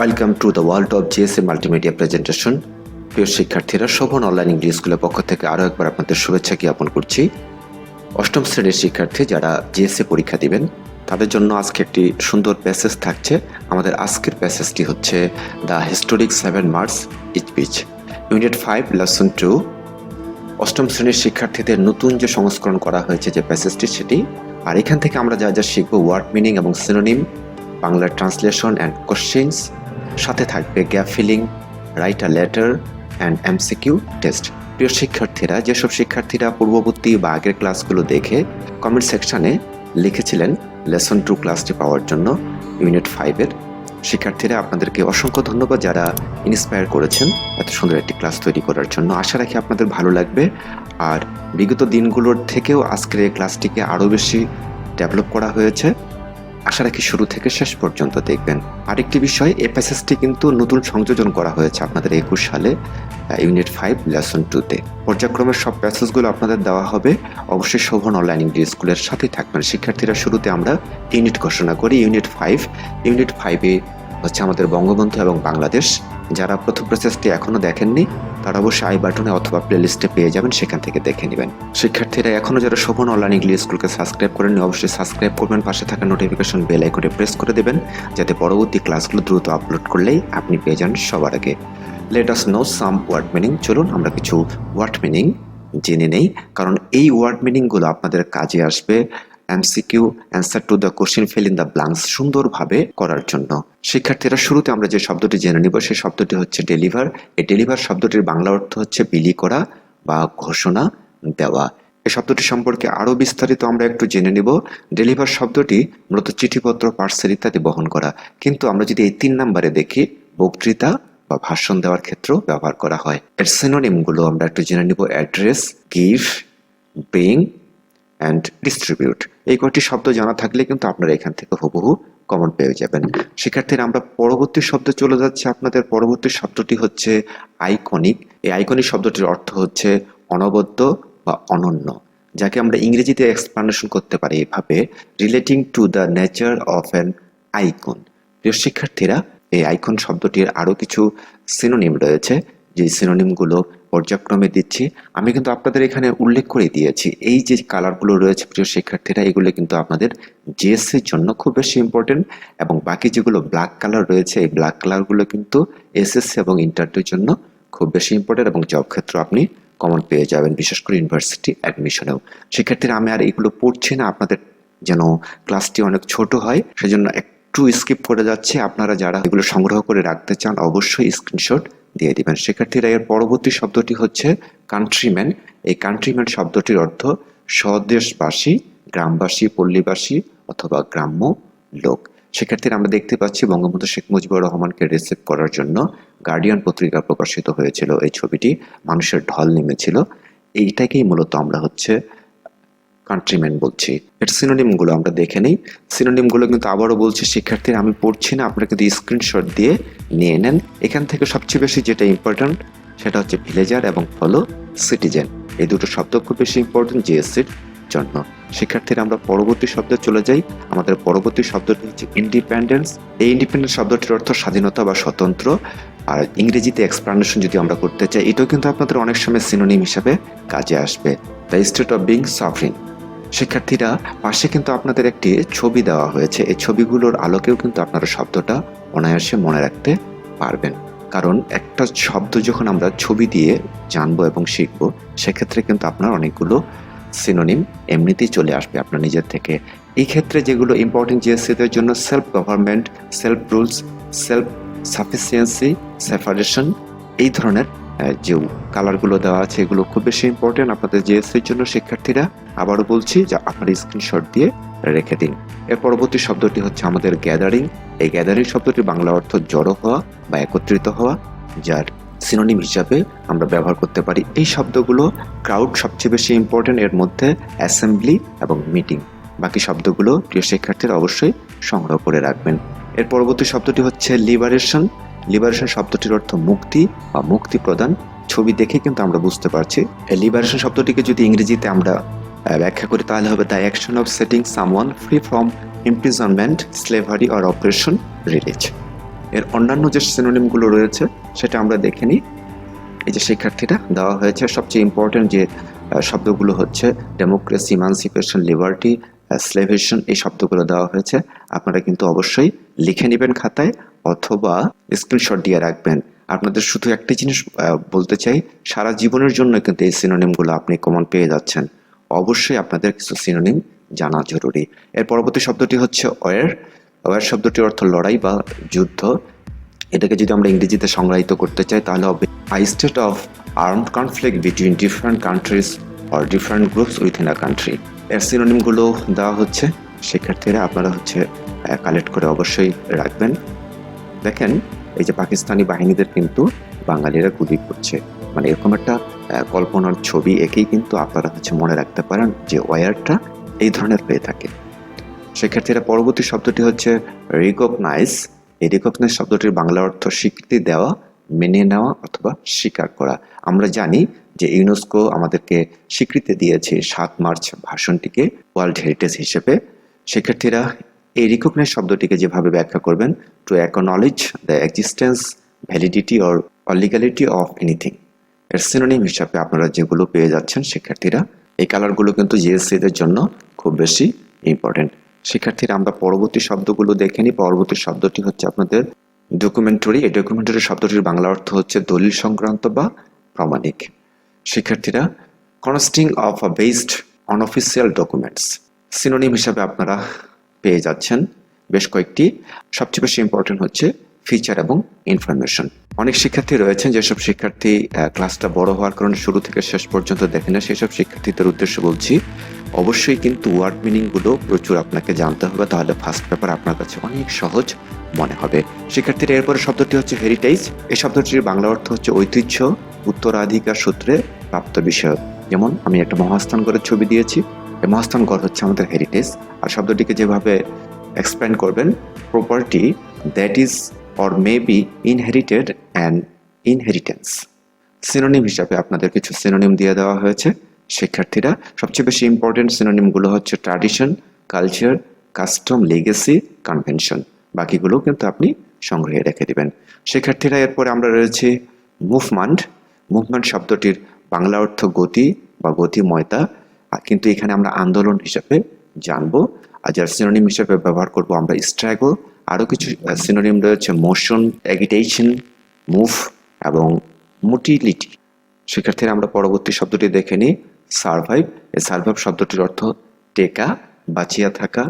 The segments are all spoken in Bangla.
Welcome to the world of GSA multimedia presentation. প্রিয় শিক্ষার্থীরা, শোভন অনলাইন ইংলিশ স্কুলের পক্ষ থেকে আরও একবার আপনাদের শুভেচ্ছা জ্ঞাপন করছি। অষ্টম শ্রেণীর শিক্ষার্থী যারা জিএসএ পরীক্ষা দিবেন তাদের জন্য আজকে একটি সুন্দর প্যাসেজ থাকছে। আমাদের আজকের প্যাসেজটি হচ্ছে the historic 7 March speech, unit 5 lesson 2। অষ্টম শ্রেণীর শিক্ষার্থীদের নতুন যে সংস্করণ করা হয়েছে যে প্যাসেজটি সেটি, আর এখান থেকে আমরা যা যা শিখব ওয়ার্ড মিনিং এবং সিনোনিম, বাংলার ট্রান্সলেশন অ্যান্ড কোশ্চেন্স, সাথে থাকবে gap filling, write a letter and MCQ test. প্রিয় শিক্ষার্থীরা, যেসব শিক্ষার্থীরা পূর্ববর্তী বা আগের ক্লাসগুলো দেখে কমেন্ট সেকশানে লিখেছিলেন লেসন 2 ক্লাসটি পাওয়ার জন্য ইউনিট 5-এর শিক্ষার্থীরা, আপনাদেরকে অসংখ্য ধন্যবাদ যারা ইন্সপায়ার করেছেন এত সুন্দর একটি ক্লাস তৈরি করার জন্য। আশা রাখি আপনাদের ভালো লাগবে, আর বিগত দিনগুলোর থেকেও আজকের এই ক্লাসটিকে আরও বেশি ডেভেলপ করা হয়েছে। আশা রাখি শুরু থেকে শেষ পর্যন্ত দেখবেন। আরেকটি বিষয়, এই প্যাসেজটি কিন্তু নতুন সংযোজন করা হয়েছে আপনাদের 21 সালে ইউনিট 5 লেসন 2-তে। পর্যায়ক্রমের সব প্যাসেজগুলো আপনাদের দেওয়া হবে। অবশ্যই শোভন অনলাইন ইংলিশ স্কুলের সাথেই থাকবেন। শিক্ষার্থীরা, শুরুতে আমরা ইউনিট ঘোষণা করি। ইউনিট 5-এ হচ্ছে আমাদের বঙ্গবন্ধু এবং বাংলাদেশ। যারা প্রথম প্যাসেজটি এখনো দেখেননি তারা অবশ্যই আই বাটনে অথবা প্লেলিস্টে পেয়ে যাবেন, সেখান থেকে দেখে নেবেন। শিক্ষার্থীরা, এখনো যারা শোভন অনলাইন ইংলিশ স্কুলকে সাবস্ক্রাইব করেননি অবশ্যই সাবস্ক্রাইব করবেন, পাশে থাকা নোটিফিকেশন বেল আইকনে প্রেস করে দেবেন যাতে পরবর্তী ক্লাসগুলো দ্রুত আপলোড করলেই আপনি পেয়ে যান সবার আগে। Let us know some word meaning. চলুন আমরা কিছু ওয়ার্ড মিনিং জেনে নেই, কারণ এই ওয়ার্ড মিনিংগুলো আপনাদের কাজে আসবে MCQ answer to the question fill in the blanks সুন্দরভাবে করার জন্য। শিক্ষার্থীরা, শুরুতে আমরা যে শব্দটি জেনে নিব সেই শব্দটি হচ্ছে ডেলিভার। এই ডেলিভার শব্দটির বাংলা অর্থ হচ্ছে বিলি করা বা ঘোষণা দেওয়া। এই শব্দটি সম্পর্কে আরও বিস্তারিত আমরা একটু জেনে নিব। ডেলিভার শব্দটি মূলত চিঠিপত্র, পার্সেল ইত্যাদি বহন করা, কিন্তু আমরা যদি এই 3 নম্বরে দেখি বক্তৃতা বা ভাষণ দেওয়ার ক্ষেত্রেও ব্যবহার করা হয়। এর সিনোনিমগুলো আমরা একটু জেনে নিব। Address, give, bring and distribute. এই কয়টি শব্দ জানা থাকলে কিন্তু আপনারা এখান থেকে হুবহু কমন পেয়ে যাবেন। শিক্ষার্থীরা, আমরা পরবর্তী শব্দে চলে যাচ্ছি। আপনাদের পরবর্তী শব্দটি হচ্ছে আইকনিক। এই আইকনিক শব্দটির অর্থ হচ্ছে অনবদ্য বা অনন্য, যাকে আমরা ইংরেজিতে এক্সপ্লানেশন করতে পারি এভাবে, relating to the nature of an icon. প্রিয় শিক্ষার্থীরা, এই আইকন শব্দটির আরও কিছু সিনোনিম রয়েছে, যে সিনোনিমগুলো পর্যায়ক্রমে দিচ্ছি। আমি কিন্তু আপনাদের এখানে উল্লেখ করে দিয়েছি এই যে কালারগুলো রয়েছে প্রিয় শিক্ষার্থীরা, এগুলো কিন্তু আপনাদের জিএসসির জন্য খুব বেশি ইম্পর্টেন্ট, এবং বাকি যেগুলো ব্ল্যাক কালার রয়েছে এই ব্ল্যাক কালারগুলো কিন্তু এসএসসি এবং ইন্টারভিউর জন্য খুব বেশি ইম্পর্টেন্ট, এবং জব ক্ষেত্র আপনি কমন পেয়ে যাবেন, বিশেষ করে ইউনিভার্সিটি অ্যাডমিশনেও। শিক্ষার্থীরা, আমি আর এগুলো পড়ছি না, আপনাদের যেন ক্লাসটি অনেক ছোট হয় সেজন্য একটু স্কিপ করে যাচ্ছে। আপনারা যারা এগুলো সংগ্রহ করে রাখতে চান অবশ্যই স্ক্রিনশট দিয়ে দিবেন। শিক্ষার্থীরা, এর পরবর্তী শব্দটি হচ্ছে কান্ট্রিম্যান। এই কান্ট্রিম্যান শব্দটির অর্থ স্বদেশবাসী, গ্রামবাসী, পল্লীবাসী অথবা গ্রাম্য লোক। শিক্ষার্থীরা, আমরা দেখতে পাচ্ছি বঙ্গবন্ধু শেখ মুজিবুর রহমানকে রিসিভ করার জন্য গার্ডিয়ান পত্রিকা প্রকাশিত হয়েছিল। এই ছবিটি মানুষের ঢল নেমেছিল। এইটাকেই মূলত আমরা হচ্ছে কান্ট্রিম্যান বলছি। এর সিনোনিমগুলো আমরা দেখে নিই। সিনোনিমগুলো কিন্তু আবারও বলছি শিক্ষার্থীরা, আমি পড়ছি না, আপনারা কিন্তু স্ক্রিনশট দিয়ে নিয়ে নেন। এখান থেকে সবচেয়ে বেশি যেটা ইম্পর্ট্যান্ট সেটা হচ্ছে ভিলেজার এবং হলো সিটিজেন। এই দুটো শব্দ খুব বেশি ইম্পর্টেন্ট জিএসসির জন্য। শিক্ষার্থীরা, আমরা পরবর্তী শব্দে চলে যাই। আমাদের পরবর্তী শব্দটি হচ্ছে ইন্ডিপেন্ডেন্স। এই ইন্ডিপেন্ডেন্স শব্দটির অর্থ স্বাধীনতা বা স্বতন্ত্র, আর ইংরেজিতে এক্সপ্লানেশন যদি আমরা করতে চাই এটাও কিন্তু আপনাদের অনেক সময় সিনোনিম হিসাবে কাজে আসবে, the state of being sovereign. শিক্ষার্থীরা, পাশে কিন্তু আপনাদের একটি ছবি দেওয়া হয়েছে। এই ছবিগুলোর আলোকেও কিন্তু আপনারা শব্দটা অনায়াসে মনে রাখতে পারবেন, কারণ একটা শব্দ যখন আমরা ছবি দিয়ে জানবো এবং শিখবো সেক্ষেত্রে কিন্তু আপনার অনেকগুলো সিনোনিম এমনিতেই চলে আসবে আপনার নিজের থেকে। এই ক্ষেত্রে যেগুলো ইম্পর্টেন্ট জিএসসিদের জন্য, self government, self rules, self sufficiency, separation, এই ধরনের যে কালারগুলো দেওয়া আছে এগুলো খুব বেশি ইম্পর্টেন্ট আপনাদের জিএসসির জন্য। শিক্ষার্থীরা, আবারও বলছি যে আপনার স্ক্রিনশট দিয়ে রেখে দিন। এর পরবর্তী শব্দটি হচ্ছে আমাদের গ্যাদারিং। এই গ্যাদারিং শব্দটির বাংলা অর্থ জড়ো হওয়া বা একত্রিত হওয়া, যার সিনোনিম হিসাবে আমরা ব্যবহার করতে পারি এই শব্দগুলো। ক্রাউড সবচেয়ে বেশি ইম্পর্টেন্ট, এর মধ্যে অ্যাসেম্বলি এবং মিটিং। বাকি শব্দগুলো প্রিয় শিক্ষার্থীরা অবশ্যই সংগ্রহ করে রাখবেন। এর পরবর্তী শব্দটি হচ্ছে লিবারেশন। লিবারেশন শব্দটির অর্থ মুক্তি বা মুক্তি প্রদান। ছবি দেখে কিন্তু আমরা বুঝতে পারছি। এই লিবারেশন শব্দটিকে যদি ইংরেজিতে আমরা ব্যাখ্যা করি তাহলে হবে the action of setting someone free from imprisonment, slavery or operation release. এর অন্যান্য যে সিনোনিমগুলো রয়েছে সেটা আমরা দেখে নিই। এই যে শিক্ষার্থীরা দেওয়া হয়েছে সবচেয়ে ইম্পর্টেন্ট যে শব্দগুলো হচ্ছে ডেমোক্রেসি, ইমানসিপেশন, লিবার্টি, স্লেভেশন, এই শব্দগুলো দেওয়া হয়েছে। আপনারা কিন্তু অবশ্যই লিখে নেবেন খাতায় অথবা স্ক্রিনশট দিয়ে রাখবেন। আপনাদের শুধু একটা জিনিস বলতে চাই, সারা জীবনের জন্য কিন্তু এই সিনোনিমগুলো আপনি কমন পেয়ে যাচ্ছেন। অবশ্যই আপনাদের কিছু সিনোনিম জানা জরুরি। এর পরবর্তী শব্দটি হচ্ছে ওয়ার। ওয়ার শব্দটির অর্থ লড়াই বা যুদ্ধ। এটাকে যদি আমরা ইংরেজিতে সংজ্ঞায়িত করতে চাই তাহলে হবে a state of armed conflict between different countries or different groups within a country। এর সিনোনিমগুলো দেওয়া হচ্ছে, শিক্ষার্থীরা আপনারা কালেক্ট করে অবশ্যই রাখবেন। দেখেন এই যে পাকিস্তানি বাহিনীদের কিন্তু বাঙালিরা গুলি করছে, মানে এরকম একটা কল্পনার ছবি একেই কিন্তু আপনারা মনে রাখতে পারেন যে ওয়ারটা এই ধরনের হয়ে থাকে। শিক্ষার্থীরা পরবর্তী শব্দটি হচ্ছে রিকগনাইজ। এই রিকগনাইজ শব্দটির বাংলা অর্থ স্বীকৃতি দেওয়া, মেনে নেওয়া অথবা স্বীকার করা। আমরা জানি যে ইউনেস্কো আমাদেরকে স্বীকৃতি দিয়েছে 7 মার্চ ভাষণটিকে ওয়ার্ল্ড হেরিটেজ হিসেবে। শিক্ষার্থীরা এই রিকগনাইজ শব্দটিকে যেভাবে ব্যাখ্যা করবেন, to acknowledge the existence, validity or legality of anything. এর সিনোনিম হিসাবে আপনারা যেগুলো পেয়ে যাচ্ছেন শিক্ষার্থীরা, এই কালারগুলো কিন্তু জিএসসিদের জন্য খুব বেশি ইম্পর্টেন্ট। শিক্ষার্থীরা আমরা পরবর্তী শব্দগুলো দেখে নিই। পরবর্তী শব্দটি হচ্ছে আপনাদের ডকুমেন্টারি। এই ডকুমেন্টারি শব্দটির বাংলা অর্থ হচ্ছে দলিল সংক্রান্ত বা প্রামাণিক। শিক্ষার্থীরা consisting of a based on official documents, synonym হিসাবে আপনারা পেয়ে যাচ্ছেন বেশ কয়েকটি। সবচেয়ে বেশি ইম্পর্টেন্ট হচ্ছে ফিচার এবং ইনফরমেশন। অনেক শিক্ষার্থী রয়েছেন যেসব শিক্ষার্থী ক্লাসটা বড় হওয়ার কারণে শুরু থেকে শেষ পর্যন্ত দেখে না, সেসব শিক্ষার্থীদের উদ্দেশ্যে বলছি অবশ্যই কিন্তু ওয়ার্ড মিনিংগুলো প্রচুর আপনাকে জানতে হবে, তাহলে ফার্স্ট পেপার আপনার কাছে অনেক সহজ মনে হবে। শিক্ষার্থীরা এরপরে শব্দটি হচ্ছে হেরিটেজ। এই শব্দটির বাংলা অর্থ হচ্ছে ঐতিহ্য, উত্তরাধিকার সূত্রে প্রাপ্ত বিষয়। যেমন আমি একটা মহাস্থানগড়ের ছবি দিয়েছি, এই মহাস্থানগড় হচ্ছে আমাদের হেরিটেজ। আর শব্দটিকে যেভাবে এক্সপ্লেন করবেন, property that is or may be inherited and inheritance। Synonym হিসাবে আপনাদের কিছু সিনোনিম দিয়ে দেওয়া হয়েছে। শিক্ষার্থীরা সবচেয়ে বেশি ইম্পর্টেন্ট সিনোনিমগুলো হচ্ছে tradition, culture, custom, legacy, convention. বাকিগুলো কিন্তু আপনি সংগ্রহে রেখে দিবেন। শিক্ষার্থীরা এরপরে আমরা রয়েছে মুভমেন্ট। মুভমেন্ট শব্দটির বাংলা অর্থ গতি বা গতিময়তা, কিন্তু এখানে আমরা আন্দোলন হিসাবে জানবো। আর যার সিনোনিম হিসাবে ব্যবহার করব আমরা স্ট্রাগল। আরও কিছু সিনোনিম রয়েছে মোশন, এগিটেশন, মুভ এবং মোটিলিটি। শিক্ষার্থীরা আমরা পরবর্তী শব্দটি দেখে নিই, সারভাইভ। এই সারভাইভ শব্দটির অর্থ টেকা, বাঁচিয়া থাকা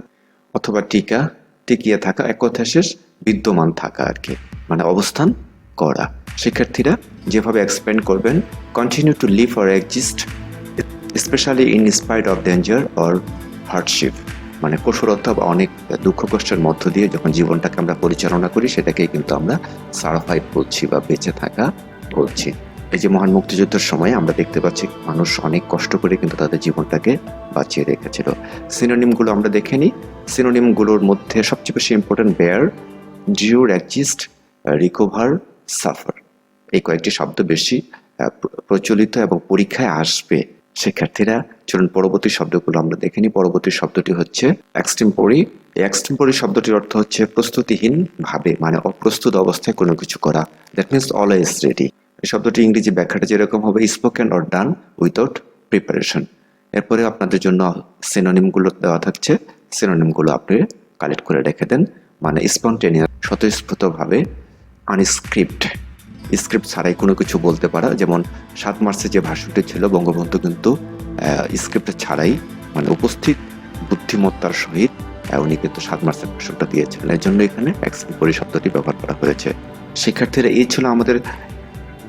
অথবা টিকা, টিকিয়ে থাকা, এক কথা শেষ বিদ্যমান থাকা আর কি, মানে অবস্থান করা। শিক্ষার্থীরা যেভাবে এক্সপ্লেন করবেন, continue to live or exist specially in spite of danger or hardship, মানে কঠোরতা বা অনেক দুঃখ কষ্টের মধ্য দিয়ে যখন জীবনটাকে আমরা পরিচালনা করি সেটাকেই কিন্তু আমরা সারভাইভ বলছি বা বেঁচে থাকা বলছি। এই যে মহান মুক্তিযুদ্ধের সময় আমরা দেখতে পাচ্ছি মানুষ অনেক কষ্ট করে কিন্তু তাদের জীবনটাকে বাঁচিয়ে রেখেছিল। সিনোনিমগুলো আমরা দেখে নিই। সিনোনিমগুলোর মধ্যে সবচেয়ে বেশি important bear, endure, exist, recover, suffer, এই কয়েকটি শব্দ বেশি প্রচলিত এবং পরীক্ষায় আসবে। শিক্ষার্থীরা চলুন পরবর্তী শব্দগুলো আমরা দেখে নিই। পরবর্তী শব্দটি হচ্ছে এক্সটেম্পোরি। এই এক্সটেম্পোরি শব্দটির অর্থ হচ্ছে প্রস্তুতিহীন ভাবে, মানে অপ্রস্তুত অবস্থায় কোনো কিছু করা। That means always ready. এই শব্দটি ইংরেজি ব্যাখ্যাটা যেরকম হবে, spoken or done without preparation. এরপরে আপনাদের জন্য সিনোনিমগুলো দেওয়া থাকছে, সিনোনিমগুলো আপনি কালেক্ট করে রেখে দেন। মানে স্পন্টেনিয়াস, স্বতঃস্ফূর্তভাবে, আনস্ক্রিপ্ট, স্ক্রিপ্ট ছাড়াই কোনো কিছু বলতে পারা। যেমন 7 মার্চে যে ভাষণটি ছিল, বঙ্গবন্ধু কিন্তু স্ক্রিপ্ট ছাড়াই, মানে উপস্থিত বুদ্ধিমত্তার সহিত উনি কিন্তু 7 মার্চের ভাষণটা দিয়েছিলেন। এর জন্য এখানে এক্সটেম্পোরি শব্দটি ব্যবহার করা হয়েছে। শিক্ষার্থীরা এই ছিল আমাদের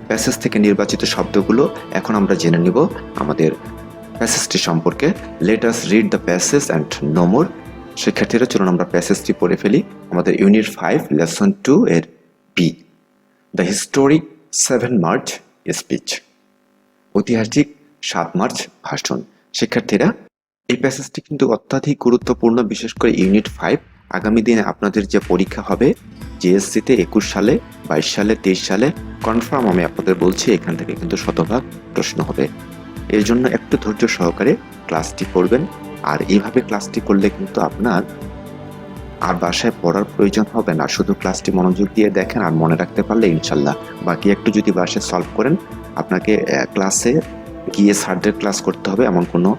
প্যাসেজ থেকে নির্বাচিত শব্দগুলো। এখন আমরা জেনে নিব আমাদের প্যাসেজটি সম্পর্কে। Let us read the passage and know more. শিক্ষার্থীরা চলুন আমরা প্যাসেজটি পড়ে ফেলি। আমাদের ইউনিট 5 লেসন 2 এর B, the historic 7 March speech, ঐতিহাসিক 7 মার্চ ভাষণ। শিক্ষার্থীরা এই প্যাসেজটি কিন্তু অত্যাধিক গুরুত্বপূর্ণ, বিশেষ করে ইউনিট 5। আগামী দিনে আপনাদের যে পরীক্ষা হবে জিএসসিতে 21 সালে, 22 সালে, 23 সালে, কনফার্ম আমি আপনাদের বলছি এখান থেকে কিন্তু শতভাগ প্রশ্ন হবে। এর জন্য একটু ধৈর্য সহকারে ক্লাসটি করবেন। আর এইভাবে ক্লাসটি করলে কিন্তু আপনার আর বাসায় পড়ার প্রয়োজন হবে না, শুধু ক্লাসটি মনোযোগ দিয়ে দেখেন আর মনে রাখতে পারলে ইনশাল্লাহ বাকি একটু যদি বাসায় সলভ করেন আপনাকে ক্লাসে গিয়ে স্যারদের ক্লাস করতে হবে এমন কোনো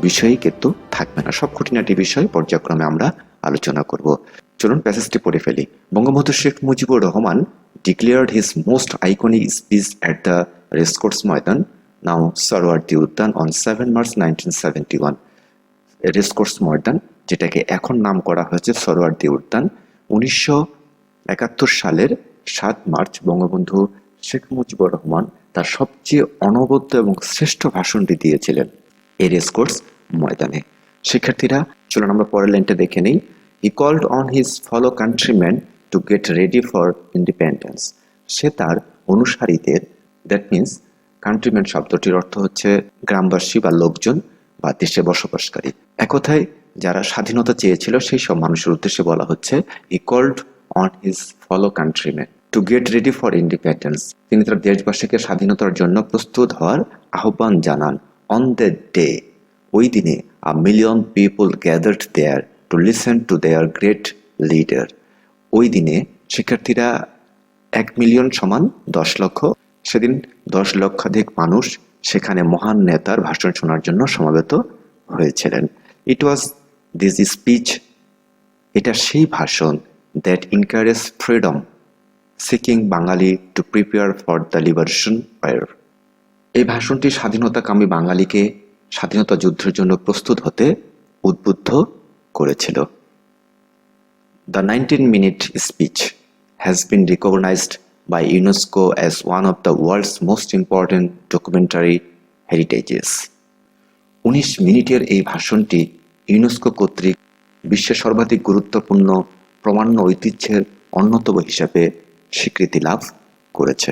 বিষয়ই কিন্তু থাকবে না। সব খুঁটিনাটি বিষয় পর্যায়ক্রমে আমরা আলোচনা করব। চলুন প্যাসেজটি পড়ে ফেলি। Bangabandhu Sheikh Mujibur Rahman declared his most iconic speech at the Racecourse Maidan, now Sarwardi Udyan, on 7 March 1971. Racecourse ময়দান, যেটাকে এখন নাম করা হয়েছে সরোয়ার্দী উদ্যান, 1971 সালের 7 মার্চ বঙ্গবন্ধু শেখ মুজিবুর রহমান তার সবচেয়ে অনবদ্য এবং শ্রেষ্ঠ ভাষণটি দিয়েছিলেন এই রেসকোর্স ময়দানে। শিক্ষার্থীরা চলুন আমরা পরের লাইনটা দেখে নিই। He called on his fellow countrymen to get ready for independence. সে তার অনুসারীদের, দ্যাট মিন্স কান্ট্রিম্যান শব্দটির অর্থ হচ্ছে গ্রামবাসী বা লোকজন বা দেশে বসবাসকারী, এক কথায় যারা স্বাধীনতা চেয়েছিল সেই সব মানুষের উদ্দেশ্যে বলা হচ্ছে he called on his follow countryman to get ready for independence. তিনি তার দেশবাসীকে স্বাধীনতার জন্য প্রস্তুত হওয়ার আহ্বান জানান। অন দ্যাট ডে, ওই দিনে, a million people gathered there to listen to their great leader. ওই দিনে শিক্ষার্থীরা 1 মিলিয়ন সমান 10 লক্ষ, সেদিন 10 লক্ষাধিক মানুষ সেখানে মহান নেতার ভাষণ শোনার জন্য সমবেত হয়েছিলেন। ইট ওয়াজ দিস স্পিচ, এটা সেই ভাষণ, that encourage freedom seeking Bangali to prepare for the liberation fire. এই ভাষণটি স্বাধীনতাকামী বাঙালিকে স্বাধীনতা যুদ্ধের জন্য প্রস্তুত হতে উদ্বুদ্ধ করেছিল। The 19-minute speech has been recognized by UNESCO as one of the world's most important documentary heritages. 19 মিনিটের এই ভাষণটি ইউনেস্কো কর্তৃক বিশ্বের সর্বাধিক গুরুত্বপূর্ণ প্রমাণ্য ঐতিহ্যের অন্যতম হিসাবে স্বীকৃতি লাভ করেছে।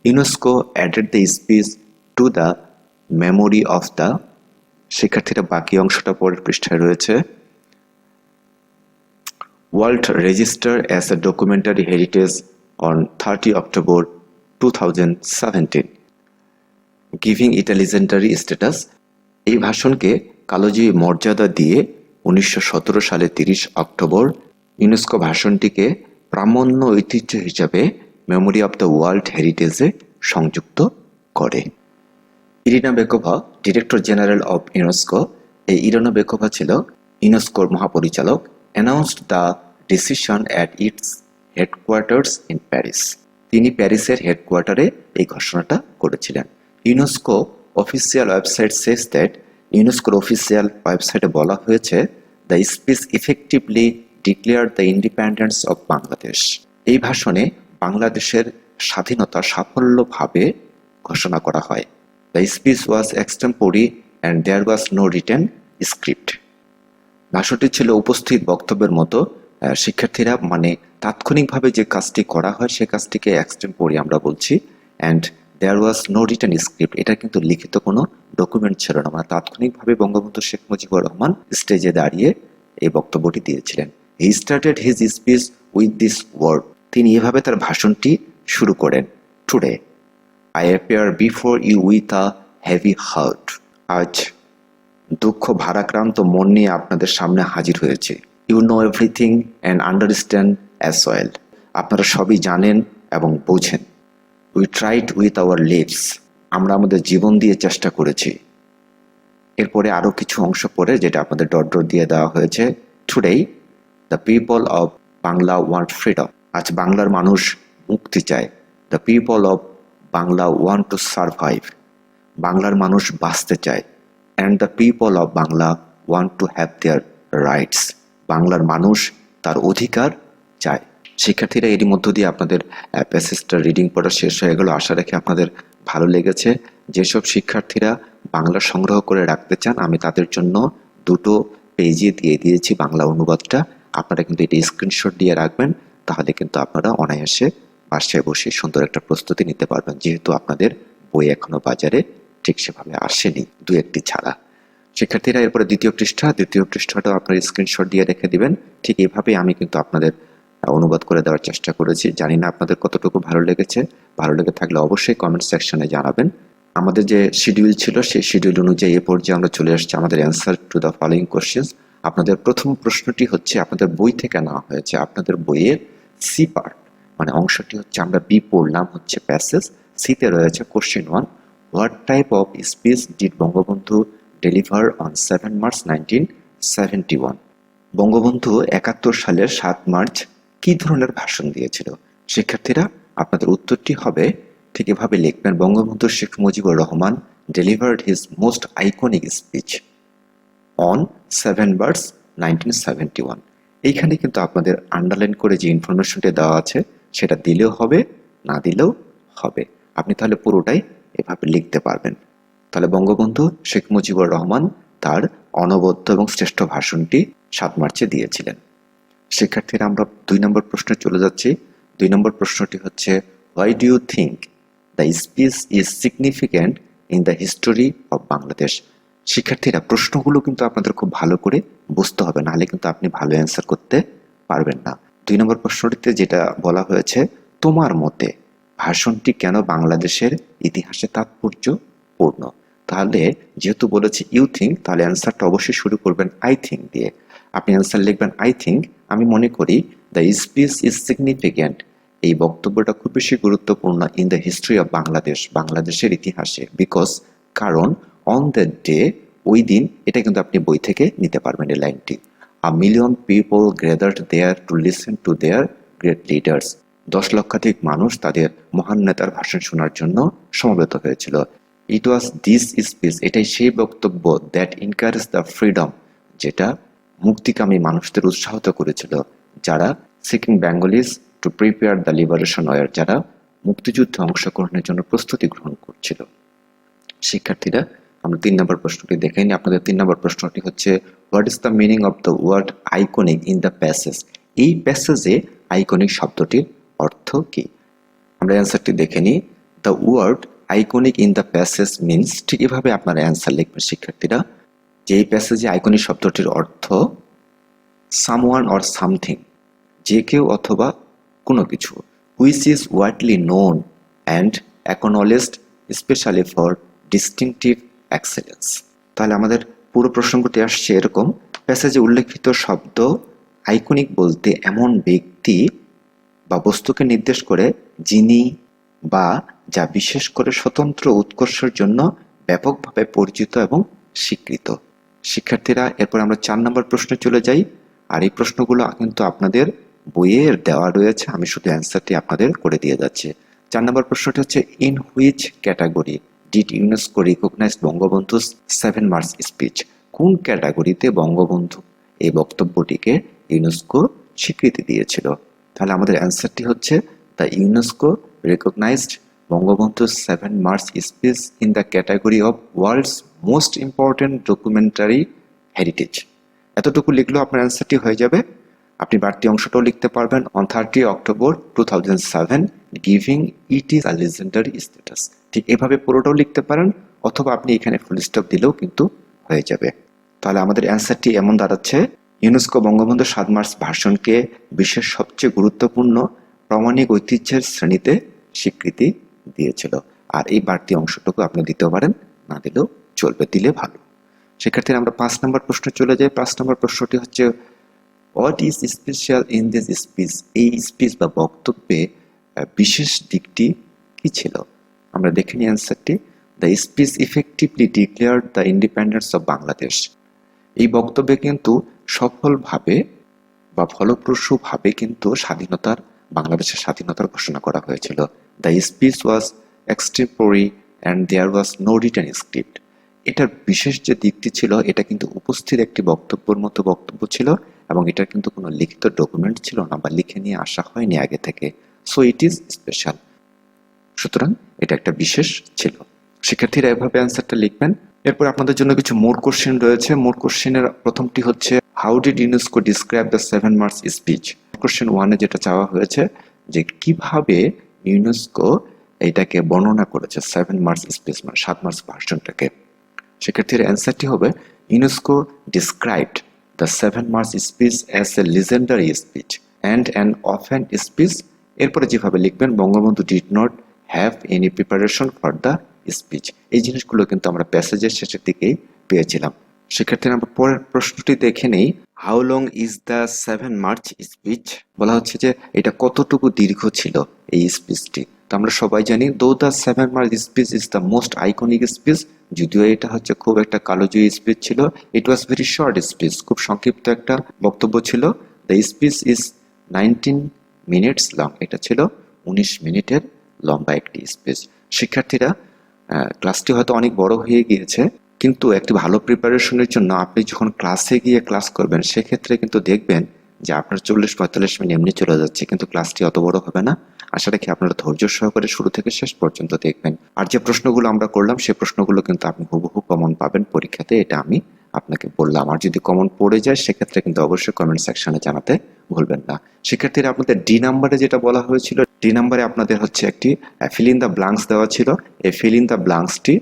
UNESCO added the speech to the memory of the, শিক্ষার্থীরা বাকি অংশটা পরের পৃষ্ঠায় রয়েছে, World Register as a Documentary Heritage on 30 October 2017, giving it a legendary status. এই ভাষণকে কালোজয়ী মর্যাদা দিয়ে 1917 সালে 30 অক্টোবর ইউনেস্কো ভাষণটিকে প্রামাণ্য ঐতিহ্য হিসাবে মেমোরি অফ দ্য ওয়ার্ল্ড হেরিটেজে সংযুক্ত করে। Irina Bokova, director general of UNESCO, এই ইরিনা বেকোভা ছিল ইউনেস্কোর মহাপরিচালক, announced the decision at its headquarters in Paris. তিনি প্যারিসের হেডকোয়ার্টারে এই ঘোষণাটা করেছিলেন। UNESCO official website says that, ইউনেস্কোর অফিসিয়াল ওয়েবসাইটে বলা হয়েছে, the speech effectively declare the independence of Bangladesh. এই ভাষণে বাংলাদেশের স্বাধীনতা সাফল্যভাবে ঘোষণা করা হয়। The speech was extempore and there was no written script. ভাষণটি ছিল উপস্থিত বক্তব্যের মতো, শিক্ষার্থীরা মানে তাৎক্ষণিকভাবে যে কাজটি করা হয় সে কাজটিকে এক্সটেম্পোরি আমরা বলছি। And there was no written script, এটা কিন্তু লিখিত কোনো ডকুমেন্ট ছিল না, মানে তাৎক্ষণিকভাবে বঙ্গবন্ধু শেখ মুজিবুর রহমান স্টেজে দাঁড়িয়ে এই বক্তব্যটি দিয়েছিলেন। He started his speech with this word, তিনি এভাবে তার ভাষণটি শুরু করেন, today I appear before you with a heavy heart. আজ দুঃখ ভারাক্রান্ত মন নিয়ে আপনাদের সামনে হাজির হয়েছে। You know everything and understand as well, আপনারা সবই জানেন এবং বোঝেন। We tried with our lives, আমরা আমাদের জীবন দিয়ে চেষ্টা করেছি। এরপরে আরও কিছু অংশ পড়ে যেটা আপনাদের ডট ডট দিয়ে দেওয়া হয়েছে, today the people of Bangla want freedom, আজ বাংলার মানুষ মুক্তি চায়। The people of Bangla want to survive, বাংলার মানুষ বাঁচতে চায়। And the people of Bangla want to have their rights, বাংলার মানুষ তার অধিকার চায়। শিক্ষার্থীরা এরই মধ্য দিয়ে আপনাদের প্যাসেজটা রিডিং পড়া শেষ হয়ে গেল। আশা রাখি আপনাদের ভালো লেগেছে। যেসব শিক্ষার্থীরা বাংলা সংগ্রহ করে রাখতে চান আমি তাদের জন্য 2টো পেজে দিয়ে দিয়েছি বাংলা অনুবাদটা, আপনারা কিন্তু এটি স্ক্রিনশট দিয়ে রাখবেন, তাহলে কিন্তু আপনারা অনায়াসে বাসায় বসে সুন্দর একটা প্রস্তুতি নিতে পারবেন, যেহেতু আপনাদের বই এখনো বাজারে ঠিক সেভাবে আসেনি, 2-1টি ছাড়া। শিক্ষার্থীরা এরপরে দ্বিতীয় পৃষ্ঠাটাও আপনার স্ক্রিনশট দিয়ে রেখে দিবেন। ঠিক এভাবেই আমি কিন্তু আপনাদের অনুবাদ করে দেওয়ার চেষ্টা করেছি। জানি না আপনাদের কতটুকু ভালো লেগেছে, ভালো লেগে থাকলে অবশ্যই কমেন্ট সেকশনে জানাবেন। আমাদের যে শিডিউল ছিল সেই শিডিউল অনুযায়ী এ পর্যায়ে আমরা চলে আসছি আমাদের answer to the following questions. আপনাদের প্রথম প্রশ্নটি হচ্ছে আপনাদের বই থেকে নেওয়া হয়েছে। আপনাদের বইয়ের সি পার্ট মানে অংশটি হচ্ছে, আমরা বি পড়লাম হচ্ছে প্যাসেজ, সিতে রয়েছে question 1, what type of speech did Bangabandhu deliver on 7 March 1971? Bangabandhu 71 সালের 7 মার্চ কি ধরনের ভাষণ দিয়েছিল? শিক্ষার্থীরা আপনাদের উত্তরটি হবে, ঠিক এভাবে লিখবেন, Bangabandhu Sheikh Mujibur Rahman delivered his most iconic speech on 7 March 1971। এইখানে কিন্তু আপনাদের আন্ডারলাইন করে যে ইনফরমেশনটি দেওয়া আছে সেটা দিলেও হবে, না দিলেও হবে। আপনি তাহলে পুরোটাই এভাবে লিখতে পারবেন। তাহলে বঙ্গবন্ধু শেখ মুজিবুর রহমান তার অনবদ্য এবং শ্রেষ্ঠ ভাষণটি 7 মার্চে দিয়েছিলেন। শিক্ষার্থীরা আমরা 2 নম্বর প্রশ্নে চলে যাচ্ছি। 2 নম্বর প্রশ্নটি হচ্ছে, why do you think the speech is significant in the history of Bangladesh? শিক্ষার্থীরা প্রশ্নগুলো কিন্তু আপনাদের খুব ভালো করে বুঝতে হবে, নাহলে কিন্তু আপনি ভালো অ্যান্সার করতে পারবেন না। 2 নম্বর প্রশ্নটিতে যেটা বলা হয়েছে, তোমার মতে ভাষণটি কেন বাংলাদেশের ইতিহাসে তাৎপর্যপূর্ণ? তাহলে যেহেতু বলেছে ইউ থিঙ্ক, তাহলে অ্যান্সারটা অবশ্যই শুরু করবেন আই থিঙ্ক দিয়ে। আপনি অ্যান্সার লিখবেন আই থিঙ্ক, আমি মনে করি দ্য স্পিচ ইজ সিগনিফিক্যান্ট, এই বক্তব্যটা খুব বেশি গুরুত্বপূর্ণ in the history of Bangladesh, বাংলাদেশের ইতিহাসে, বিকজ কারণ অন দ্য ডে, ওই দিন, এটা কিন্তু আপনি বই থেকে নিতে পারবেন এই লাইনটি, a million people gathered there to listen to their great leaders, 10 লক্ষাধিক মানুষ তাদের মহান নেতার ভাষণ শোনার জন্য সমবেত হয়েছিল। ইট ওয়াজ দিস স্পিচ, এটাই সেই বক্তব্য, দ্যাট এনকারেজ দ্য ফ্রিডম, যেটা মুক্তিকামী মানুষদের উৎসাহিত করেছিল, যারা seeking Bengalis to prepare the liberation war, যারা মুক্তিযুদ্ধে অংশগ্রহণের জন্য প্রস্তুতি গ্রহণ করছিল। শিক্ষার্থীরা আমরা 3 নম্বর প্রশ্নটি দেখে নিই। আপনাদের 3 নম্বর প্রশ্নটি হচ্ছে, what is the meaning of the word iconic in the passage? এই প্যাসেজে আইকনিক শব্দটির অর্থ কি? আমরা অ্যান্সারটি দেখে নিই। The word iconic in the passage means, ঠিক এভাবে আপনারা অ্যান্সার লিখবেন শিক্ষার্থীরা, যে এই প্যাসেজে আইকনিক শব্দটির অর্থ সামওয়ান অর সামথিং, যে কেউ অথবা কোনো কিছু, which is widely known and অ্যাকনোলেজড specially for distinctive excellence. তাহলে আমাদের পুরো প্রসঙ্গটি আসছে এরকম, প্যাসেজে উল্লেখিত শব্দ আইকনিক বলতে এমন ব্যক্তি বা বস্তুকে নির্দেশ করে যিনি বা যা বিশেষ করে স্বতন্ত্র উৎকর্ষের জন্য ব্যাপকভাবে পরিচিত এবং স্বীকৃত। শিক্ষার্থীরা এরপর আমরা 4 নম্বর প্রশ্নে চলে যাই। আর এই প্রশ্নগুলো কিন্তু আপনাদের বইয়ের দেওয়া রয়েছে, আমি শুধু অ্যান্সারটি আপনাদের করে দিয়ে যাচ্ছি। 4 নম্বর প্রশ্নটি হচ্ছে, in which category did UNESCO recognise Bangabandhu 7 March speech? কোন ক্যাটাগরিতে বঙ্গবন্ধু এই বক্তব্যটিকে ইউনেস্কো স্বীকৃতি দিয়েছিল? তাহলে আমাদের অ্যান্সারটি হচ্ছে, the UNESCO recognised Bangabandhu 7 March speech in the category of world's most important documentary heritage. এতটুকু লিখলেও আপনার অ্যান্সারটি হয়ে যাবে। আপনি বাড়তি অংশটাও লিখতে পারবেন, on 30 October 2007 giving it is a legendary status. ঠিক এভাবে পুরোটাও লিখতে পারেন, অথবা আপনি এখানে ফুল স্টপ দিলেও কিন্তু হয়ে যাবে। তাহলে আমাদের অ্যান্সারটি এমন দাঁড়াচ্ছে, ইউনেস্কো বঙ্গবন্ধু 7 মার্চ ভাষণকে বিশ্বের সবচেয়ে গুরুত্বপূর্ণ প্রামাণিক ঐতিহ্যের শ্রেণীতে স্বীকৃতি দিয়েছিল। আর এই বাড়তি অংশটুকু আপনি দিতে পারেন, না দিলেও চলবে, দিলে ভালো। শিক্ষার্থীরা আমরা 5 নম্বর প্রশ্নে চলে যাই। 5 নম্বর প্রশ্নটি হচ্ছে, what is special in this speech? এই স্পিচ বা বক্তব্যে বিশেষ দিকটি কি ছিল? আমরা দেখে নিই অ্যান্সারটি। The speech effectively declared the independence of Bangladesh. এই বক্তব্যে কিন্তু সফলভাবে বা ফলপ্রসূভাবে কিন্তু বাংলাদেশের স্বাধীনতার ঘোষণা করা হয়েছিল। The speech was extemporary and there was no written script. এটার বিশেষ যে দিকটি ছিল, এটা কিন্তু উপস্থিত একটি বক্তব্যের মতো বক্তব্য ছিল, এবং এটার কিন্তু কোনো লিখিত ডকুমেন্ট ছিল না বা লিখে নিয়ে আসা হয়নি আগে থেকে। সো ইট ইজ স্পেশাল, সুতরাং এটা একটা বিশেষ ছিল। শিক্ষার্থীরা এভাবে অ্যান্সারটা লিখবেন। এরপর আপনাদের জন্য কিছু মোর কোশ্চেন রয়েছে। মোর কোশ্চেনের প্রথমটি হচ্ছে, how did UNESCO describe the 7 March speech? Question 1-এ যেটা চাওয়া হয়েছে যে কিভাবে ইউনেস্কো এটাকে বর্ণনা করেছে 7 মার্চ স্পিচ মানে 7 মার্চ ভাষণটাকে। শিক্ষার্থীর অ্যান্সারটি হবে, UNESCO described the 7 March speech as a legendary speech and an offhand speech. এরপরে যেভাবে লিখবেন, Bangabandhu did not have any preparation for the speech. এই জিনিসগুলো কিন্তু আমরা প্যাসেজের শেষের দিকেই পেয়েছিলাম। শিক্ষার্থীরা আমরা পরের প্রশ্নটি দেখে নেই। How long is the 7 March speech? বলা হচ্ছে যে এটা কতটুকু দীর্ঘ ছিল এই স্পিচটি। তো আমরা সবাই জানি দো the 7 March speech is the most iconic speech, যদিও এটা হচ্ছে খুব একটা কালোজয়ী স্পিচ ছিল। ইট ওয়াজ ভেরি শর্ট স্পিচ, খুব সংক্ষিপ্ত একটা বক্তব্য ছিল। The speech is 19 minutes long, এটা ছিল 19 মিনিটের লম্বা একটি স্পিচ। শিক্ষার্থীরা ক্লাসটি হয়তো অনেক বড় হয়ে গিয়েছে, কিন্তু একটি ভালো প্রিপারেশনের জন্য আপনি যখন ক্লাসে গিয়ে ক্লাস করবেন সেক্ষেত্রে কিন্তু দেখবেন যে আপনার 40-45 মিনিট এমনি চলে যাচ্ছে, কিন্তু ক্লাসটি অত বড় হবে না। আশা রাখি আপনারা ধৈর্য সহকারে শুরু থেকে শেষ পর্যন্ত দেখবেন। আর যে প্রশ্নগুলো আমরা করলাম সেই প্রশ্নগুলো কিন্তু আপনি হুবহু কমন পাবেন পরীক্ষাতে, এটা আমি আপনাকে বললাম। আর যদি কমন পড়ে যায় সেক্ষেত্রে কিন্তু অবশ্যই কমেন্ট সেকশনে জানাতে ভুলবেন না। শিক্ষার্থীরা আপনাদের ডি নাম্বারে যেটা বলা হয়েছিল, ডি নাম্বারে আপনাদের হচ্ছে একটি ফিল ইন দ্য ব্ল্যাঙ্কস দেওয়া ছিল। এই ফিল ইন দ্য ব্ল্যাঙ্কসটি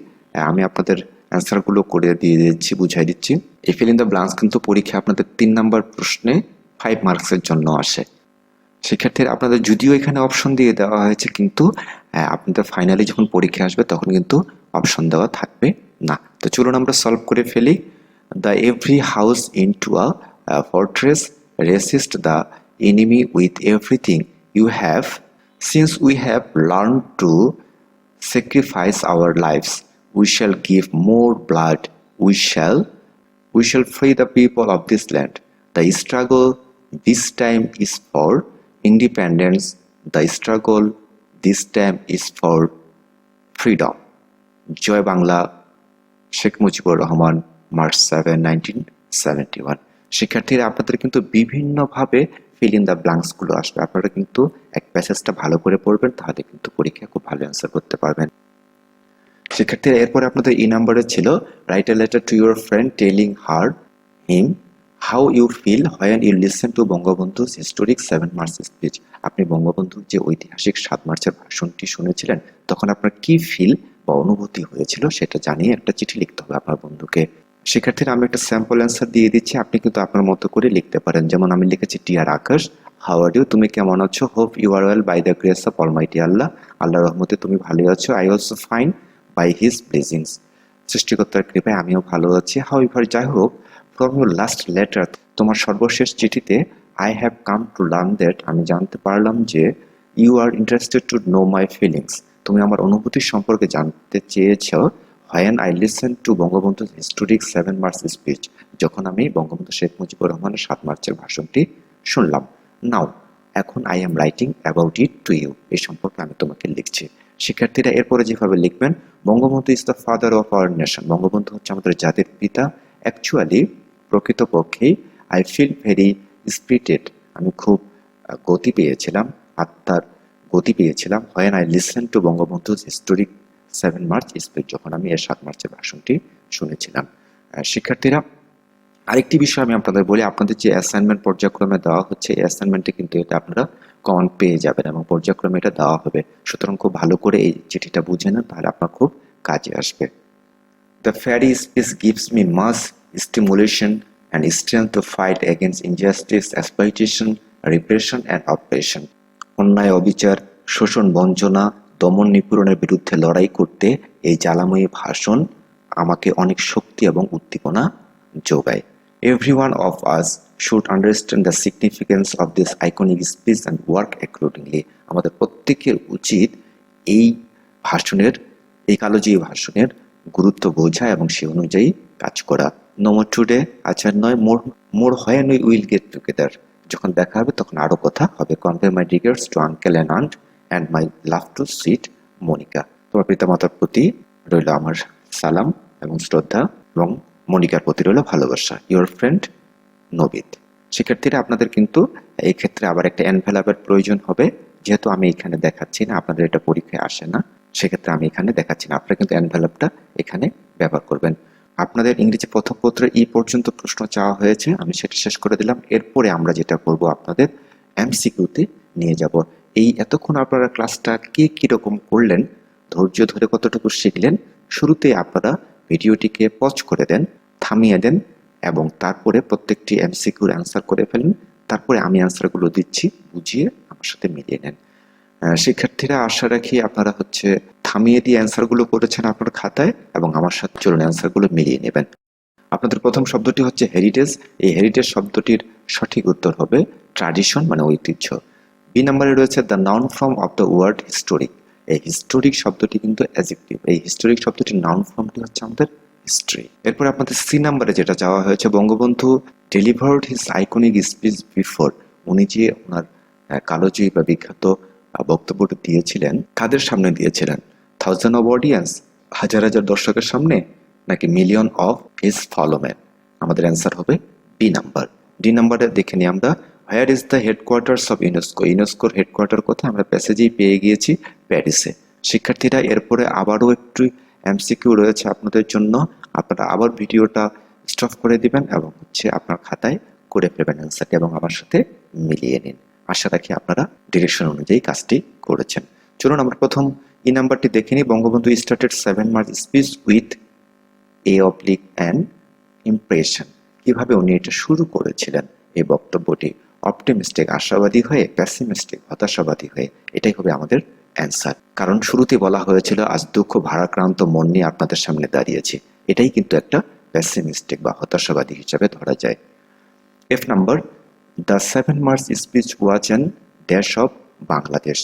আমি আপনাদের অ্যান্সারগুলো করে দিয়ে দিচ্ছি, বুঝাই দিচ্ছি। এই ফিল ইন দ্য ব্ল্যাঙ্কস কিন্তু পরীক্ষা আপনাদের 3 নাম্বার প্রশ্নে 5 মার্কসের জন্য আসে। শিক্ষার্থীরা আপনাদের যদিও এখানে অপশন দিয়ে দেওয়া হয়েছে, কিন্তু আপনাদের ফাইনালি যখন পরীক্ষা আসবে তখন কিন্তু অপশন দেওয়া থাকবে না। তো চলুন আমরা সলভ করে ফেলি। The every house into a fortress resist the enemy with everything you have since we have learn to sacrifice our lives, we shall give more blood, we shall free the people of this land. The struggle this time is for independence, the struggle this time is for freedom. Joy Bangla, Sheikh Mujibur Rahman, March 7, 1971। শিক্ষার্থীরা আপনাদের কিন্তু বিভিন্নভাবে ফিল ইন দ্য ব্ল্যাঙ্কসগুলো আসবে, আপনারা কিন্তু এক প্যাসেজটা ভালো করে পড়বেন, তাহলে কিন্তু পরীক্ষায় খুব ভালো অ্যান্সার করতে পারবেন। শিক্ষার্থীরা এরপরে আপনাদের ই নাম্বারে ছিল write a letter to your friend telling her him how you feel when you listen to Bangabandhu historic 7 March speech. আপনি বঙ্গবন্ধুর যে ঐতিহাসিক 7 মার্চের ভাষণটি শুনেছিলেন তখন আপনার কি ফিল বা অনুভূতি হয়েছিল সেটা জানিয়ে একটা চিঠি লিখতে হবে আপনার বন্ধুকে। শিক্ষার্থীরা আমি একটা স্যাম্পল অ্যান্সার দিয়ে দিচ্ছি, আপনি কিন্তু আপনার মতো করে লিখতে পারেন। যেমন আমি লিখেছি, dear Akash, how are you, তুমি কেমন আছো? Hope you are well by the grace of almighty Allah, আল্লাহর রহমতে তুমি ভালো আছো। I also fine by his blessings, সৃষ্টিকর্তার কৃপায় আমিও ভালো আছি। হাউ এভার, যাই হোক, ফ্রম ইউর লাস্ট লেটার, তোমার সর্বশেষ চিঠিতে, I have come to learn that, আমি জানতে পারলাম যে, you are interested to know my feelings, তুমি আমার অনুভূতি সম্পর্কে জানতে চেয়েছ। When I listen to Bangabandhu historic 7 March speech, যখন আমি বঙ্গবন্ধু শেখ মুজিবুর রহমানের 7 মার্চের ভাষণটি শুনলাম। নাও, এখন I am writing about it to you, এই সম্পর্কে আমি তোমাকে লিখছি। শিক্ষার্থীরা এরপরে যেভাবে লিখবেন, Bangabandhu is the father of our nation, Bangabandhu হচ্ছে আমাদের জাতির পিতা। অ্যাকচুয়ালি, প্রকৃতপক্ষেই, আই ফিল ভেরি স্পিরিটেড, আমি খুব গতি পেয়েছিলাম, আত্মার গতি পেয়েছিলাম। When I listen to Bangabandhu historic 7 March speech, যখন আমি এর 7 মার্চের ভাষণটি শুনেছিলাম। শিক্ষার্থীরা আরেকটি বিষয় আমি আপনাদের বলি, আপনাদের যে অ্যাসাইনমেন্ট পর্যায়ক্রমে দেওয়া হচ্ছে, এই অ্যাসাইনমেন্টে কিন্তু এটা আপনারা কমন পেয়ে যাবেন এবং পর্যায়ক্রমে এটা দেওয়া হবে। সুতরাং খুব ভালো করে এই চিঠিটা বুঝে নেন, তাহলে আপনার খুব কাজে আসবে। The fairy speech gives me much stimulation and strength to fight against injustice, exploitation, repression and operation. অন্যায়, অবিচার, শোষণ, বঞ্চনা, দমন নিপীড়নের বিরুদ্ধে লড়াই করতে এই জ্বালাময়ী ভাষণ আমাকে অনেক শক্তি এবং উদ্দীপনা যোগায়। Every one of us should understand the significance of this iconic speech and work accordingly. আমাদের প্রত্যেকের উচিত এই ভাষণের, এই কালোজয়ী ভাষণের গুরুত্ব বোঝা এবং সে অনুযায়ী কাজ করা। No more today, আচার নয়, more when we will get together, যখন দেখা হবে তখন আরো কথা হবে। Convey my regards to uncle and aunt and my love to sweet Monica. তোমার পিতামাতার প্রতি রইল আমার সালাম এবং শ্রদ্ধা, এবং মনিকার প্রতি রইল ভালোবাসা। Your friend Nabid. শিক্ষার্থীরা আপনাদের কিন্তু এই ক্ষেত্রে আবার একটা এনভেলপের প্রয়োজন হবে, যেহেতু আমি এখানে দেখাচ্ছি না, আপনাদের এটা পরীক্ষায় আসে না, সেক্ষেত্রে আমি এখানে দেখাচ্ছি না, আপনারা কিন্তু এনভেলপটা এখানে ব্যবহার করবেন। আপনাদের ইংরেজি প্রথম পত্রে এই পর্যন্ত প্রশ্ন চাওয়া হয়েছে, আমি সেটা শেষ করে দিলাম। এরপরে আমরা যেটা করব, আপনাদের এমসিকিউতে নিয়ে যাব। এই এতক্ষণ আপনারা ক্লাসটা কে কীরকম করলেন, ধৈর্য ধরে কতটুকু শিখলেন, শুরুতে আপনারা ভিডিওটিকে পজ করে দেন, থামিয়ে দেন এবং তারপরে প্রত্যেকটি এমসিকিউর অ্যান্সার করে ফেলেন। তারপরে আমি অ্যান্সারগুলো দিচ্ছি, বুঝিয়ে আমার সাথে মিলিয়ে নেন। শিক্ষার্থীরা আশা রাখি আপনারা থামিয়ে দিয়ে অ্যান্সারগুলো করেছেন আপনার খাতায় এবং আমার সাথে চলুন অ্যান্সারগুলো মিলিয়ে নেবেন। আপনাদের প্রথম শব্দটি হচ্ছে হেরিটেজ। এই হেরিটেজ শব্দটির সঠিক উত্তর হবে ট্র্যাডিশন মানে ঐতিহ্য। বি নম্বরে রয়েছে the noun form of the word historic. এই হিস্টোরিক শব্দটি কিন্তু অ্যাডজেক্টিভ। এই হিস্টোরিক শব্দটির নাউন ফর্মটি হচ্ছে আমাদের হিস্ট্রি। এরপর আপনাদের সি নম্বরে যেটা চাওয়া হয়েছে, Bangabandhu delivered his iconic speech before. উনি যে ওনার কালোজয়ী বা বিখ্যাত বক্তব্যটি দিয়েছিলেন, কাদের সামনে দিয়েছিলেন? থাউজেন্ড অফ অডিয়েন্স, হাজার হাজার দর্শকের সামনে, নাকি মিলিয়ন অফ হিজ ফলোম্যান? আমাদের অ্যান্সার হবে বি নাম্বার। ডি নাম্বারে দেখে নিই আমরা, where is the headquarters of UNESCO. ইউনেস্কোর হেডকোয়ার্টার কোথায়? আমরা প্যাসেজেই পেয়ে গিয়েছি, প্যারিসে। শিক্ষার্থীরা এরপরে আবারও একটু এমসিকিউ রয়েছে আপনাদের জন্য। আপনারা আবার ভিডিওটা স্টপ করে দিবেন এবং আপনার খাতায় করে ফেলবেন অ্যান্সারটি এবং আমার সাথে মিলিয়ে নিন। আশা রাখি আপনারা ডিরেকশন অনুযায়ী কাজটি করেছেন। চলুন আমরা প্রথম ই নাম্বারটি দেখে নিই। Bangabandhu started 7 March speech with an impression. কিভাবে উনি এটা শুরু করেছিলেন এই বক্তব্যটি? অপটিমিস্টিক আশাবাদী হয়ে, প্যাসিমিস্টিক হতাশাবাদী হয়ে। এটাই হবে আমাদের অ্যান্সার। কারণ শুরুতে বলা হয়েছিল আজ দুঃখ ভারাক্রান্ত মন নিয়ে আপনাদের সামনে দাঁড়িয়েছি। এটাই কিন্তু একটা প্যাসিমিস্টিক বা হতাশাবাদী হিসাবে ধরা যায়। F number, the 7 March speech was an dash of Bangladesh.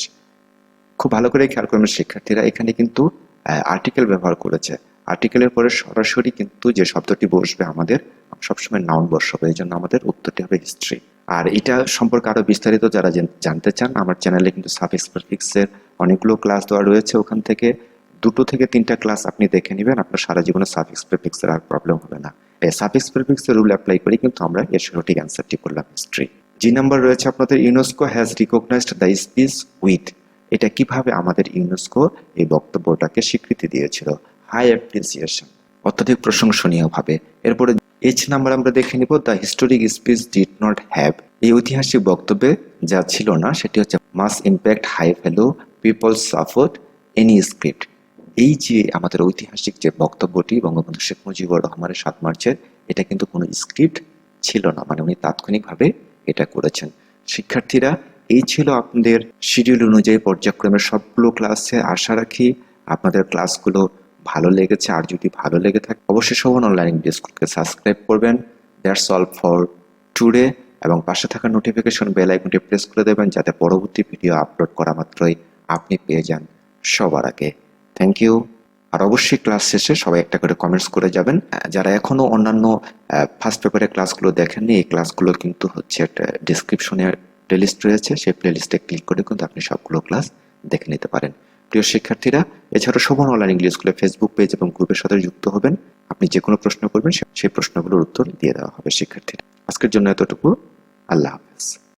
খুব ভালো করে খেয়াল করবেন শিক্ষার্থীরা, এখানে কিন্তু আর্টিকেল ব্যবহার করেছে। আর্টিকেলের পরে সরাসরি কিন্তু যে শব্দটি বসবে আমাদের সবসময় নাউন বসাবে, এই জন্য আমাদের উত্তরটি হবে হিস্ট্রি। আর এটা সম্পর্কে আরো বিস্তারিত যারা জানতে চান, আমার চ্যানেলে কিন্তু সাফিক্স প্রিফিক্সের অনেকগুলো ক্লাস দেওয়া রয়েছে। ওখান থেকে 2 থেকে 3টা ক্লাস আপনি দেখে নেবেন, আপনার সারা জীবনে সাফিক্স প্রিফিক্সের আর প্রবলেম হবে না। এই সাফিক্স প্রিফিক্সের রুল অ্যাপ্লাই করি কিন্তু আমরা এর সঠিক অ্যান্সারটি করলাম হিস্ট্রি। জি নাম্বার রয়েছে আপনাদের, UNESCO has recognised the speech with. এটা কিভাবে আমাদের ইউনেস্কো এই বক্তব্যটাকে স্বীকৃতি দিয়েছিল? হাই অ্যাপ্রিসিয়েশন, অত্যধিক প্রশংসনীয় ভাবে। এরপরে এইচ নাম্বার আমরা দেখে নিব, the historic speech did not have. এই ঐতিহাসিক বক্তব্যে যা ছিল না সেটি হচ্ছে mass impact, high value, people support, any script. এই যে আমাদের ঐতিহাসিক যে বক্তব্যটি বঙ্গবন্ধু শেখ মুজিবুর রহমানের 7 মার্চের, এটা কিন্তু কোনো স্ক্রিপ্ট ছিল না, মানে উনি তাৎক্ষণিকভাবে এটা করেছেন। শিক্ষার্থীরা, এই ছিল আপনাদের শিডিউল অনুযায়ী পর্যায়ক্রমের সবগুলো ক্লাসে। আশা রাখি আপনাদের ক্লাসগুলো ভালো লেগেছে। আর যদি ভালো লেগে থাকে অবশ্যই শোভন অনলাইন স্কুলকে সাবস্ক্রাইব করবেন। That's all for today. এবং পাশে থাকা নোটিফিকেশন বেল আইকনটি প্রেস করে দেবেন যাতে পরবর্তী ভিডিও আপলোড করা মাত্রই আপনি পেয়ে যান সবার আগে। Thank you. আর অবশ্যই ক্লাস শেষে সবাই একটা করে কমেন্টস করে যাবেন। যারা এখনো অন্যান্য ফার্স্ট পেপারের ক্লাসগুলো দেখেননি, এই ক্লাসগুলো কিন্তু একটা ডিসক্রিপশনে প্লেলিস্ট রয়েছে, সেই প্লেলিস্টে ক্লিক করে কিন্তু আপনি সবগুলো ক্লাস দেখে নিতে পারেন। প্রিয় শিক্ষার্থীরা, এছাড়াও শোভন অনলাইন ইংলিশ স্কুলের ফেসবুক পেজ এবং গ্রুপের সাথে যুক্ত হবেন। আপনি যে কোনো প্রশ্ন করবেন সেই প্রশ্নগুলোর উত্তর দিয়ে দেওয়া হবে শিক্ষার্থীরা। আজকের জন্য এতটুকু। আল্লাহ হাফেজ।